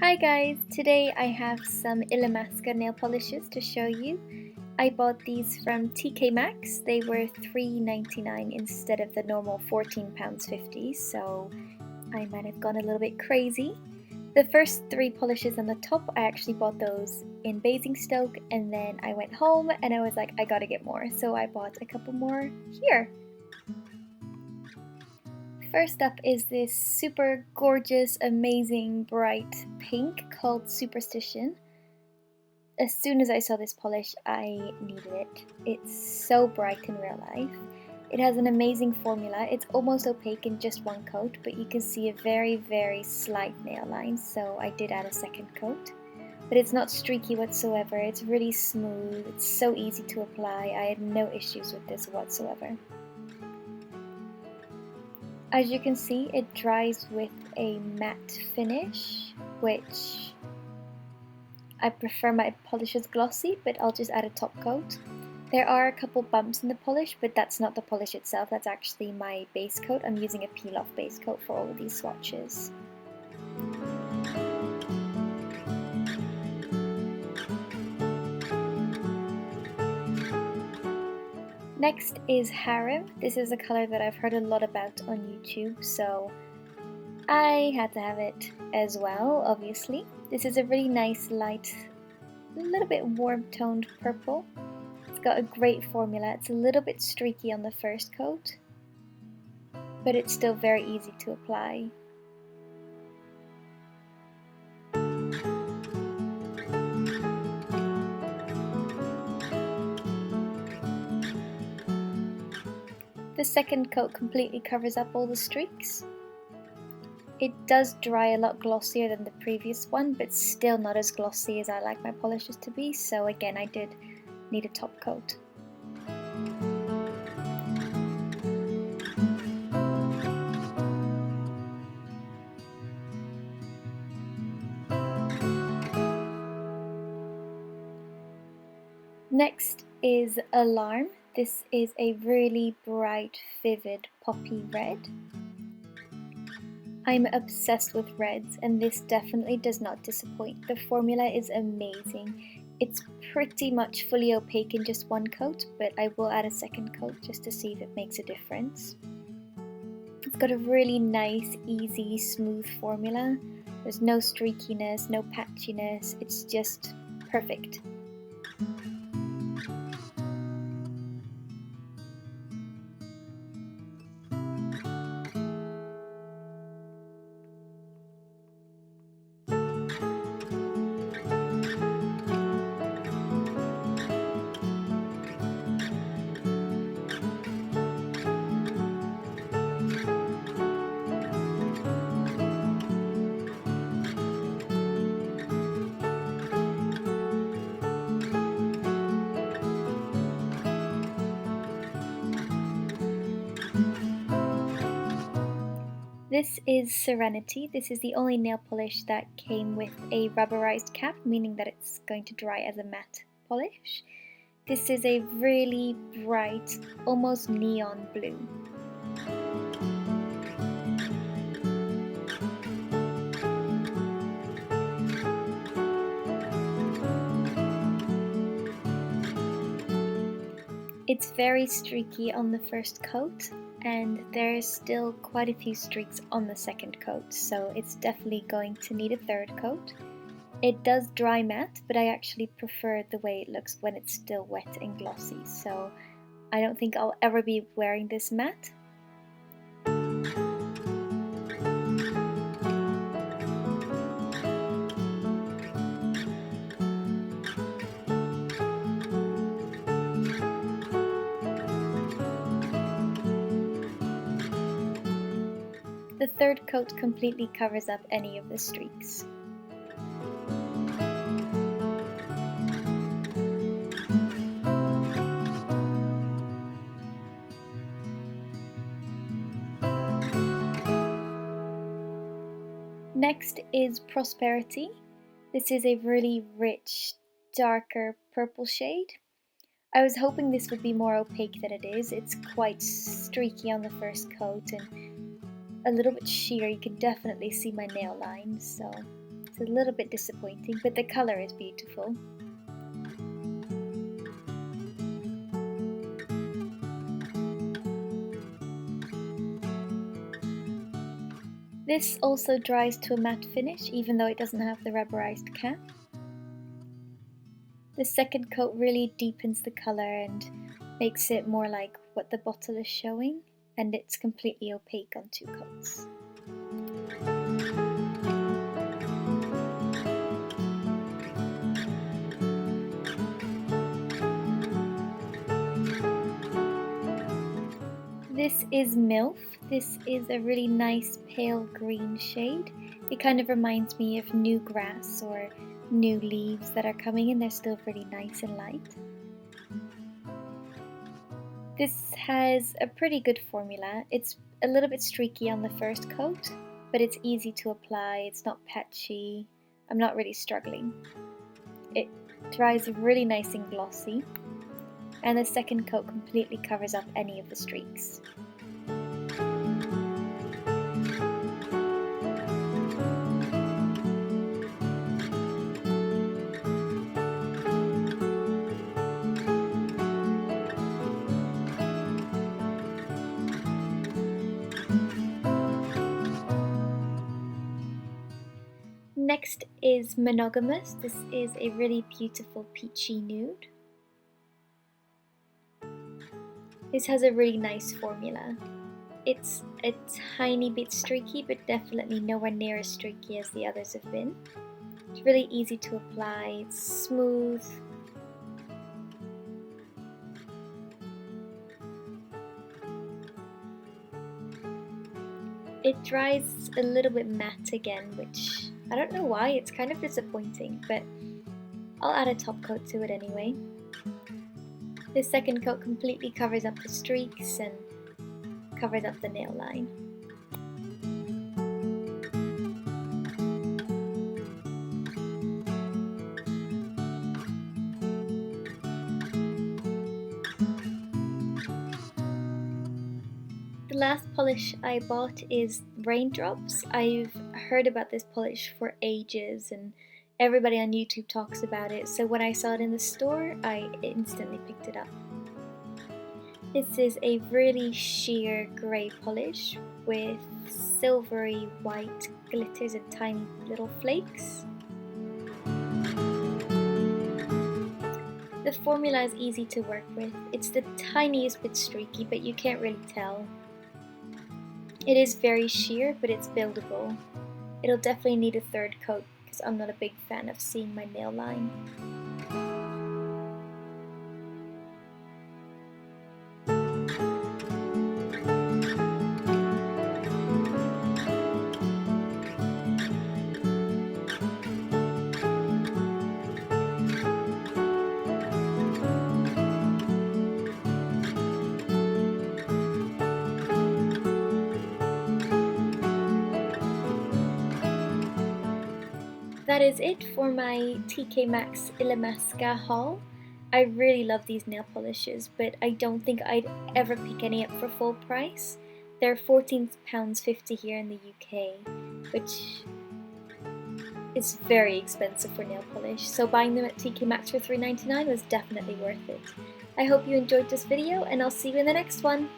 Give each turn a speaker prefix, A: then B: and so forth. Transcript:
A: Hi guys, today I have some Illamasqua nail polishes to show you. I bought these from TK Maxx. They were $3.99 instead of the normal £14.50, so I might have gone a little bit crazy. The first three polishes on the top, I actually bought those in Basingstoke, and then I went home and I was like, I gotta get more, so I bought a couple more here. First up is this super gorgeous, amazing, bright pink called Superstition. As soon as I saw this polish, I needed it. It's so bright in real life. It has an amazing formula. It's almost opaque in just one coat, but you can see a very slight nail line, so I did add a second coat. But it's not streaky whatsoever. It's really smooth. It's so easy to apply. I had no issues with this whatsoever. As you can see, it dries with a matte finish, which I prefer my polishes glossy, but I'll just add a top coat. There are a couple bumps in the polish, but that's not the polish itself, that's actually my base coat. I'm using a peel-off base coat for all of these swatches. Next is Harem. This is a colour that I've heard a lot about on YouTube, so I had to have it as well, obviously. This is a really nice, light, a little bit warm-toned purple. It's got a great formula. It's a little bit streaky on the first coat, but it's still very easy to apply. The second coat completely covers up all the streaks. It does dry a lot glossier than the previous one, but still not as glossy as I like my polishes to be, so again I did need a top coat. Next is Alarm. This is a really bright, vivid poppy red. I'm obsessed with reds, and this definitely does not disappoint. The formula is amazing. It's pretty much fully opaque in just one coat, but I will add a second coat just to see if it makes a difference. It's got a really nice, easy, smooth formula. There's no streakiness, no patchiness, it's just perfect. This is Serenity. This is the only nail polish that came with a rubberized cap, meaning that it's going to dry as a matte polish. This is a really bright, almost neon blue. It's very streaky on the first coat, and there's still quite a few streaks on the second coat, so it's definitely going to need a third coat. It does dry matte, but I actually prefer the way it looks when it's still wet and glossy, so I don't think I'll ever be wearing this matte. The third coat completely covers up any of the streaks. Next is Prosperity. This is a really rich, darker purple shade. I was hoping this would be more opaque than it is. It's quite streaky on the first coat and a little bit sheer. You can definitely see my nail lines, so It's a little bit disappointing, but the colour is beautiful. This also dries to a matte finish, even though it doesn't have the rubberized cap. The second coat really deepens the colour and makes it more like what the bottle is showing, and it's completely opaque on 2 coats. This is Milf. This is a really nice pale green shade. It kind of reminds me of new grass or new leaves that are coming in. They're still really nice and light. This has a pretty good formula. It's a little bit streaky on the first coat, but it's easy to apply. It's not patchy. I'm not really struggling. It dries really nice and glossy, and the second coat completely covers up any of the streaks. Next is Monogamous. This is a really beautiful peachy nude. This has a really nice formula. It's a tiny bit streaky, but definitely nowhere near as streaky as the others have been. It's really easy to apply, it's smooth. It dries a little bit matte again, which I don't know why, it's kind of disappointing, but I'll add a top coat to it anyway. This second coat completely covers up the streaks and covers up the nail line. The last polish I bought is Raindrops. I've heard about this polish for ages and everybody on YouTube talks about it, so when I saw it in the store, I instantly picked it up. This is a really sheer grey polish with silvery white glitters and tiny little flakes. The formula is easy to work with. It's the tiniest bit streaky, but you can't really tell. It is very sheer, but it's buildable. It'll definitely need a third coat because I'm not a big fan of seeing my nail line. That is it for my TK Maxx Illamasqua haul. I really love these nail polishes, but I don't think I'd ever pick any up for full price. They're £14.50 here in the UK, which is very expensive for nail polish, so buying them at TK Maxx for £3.99 was definitely worth it. I hope you enjoyed this video, and I'll see you in the next one.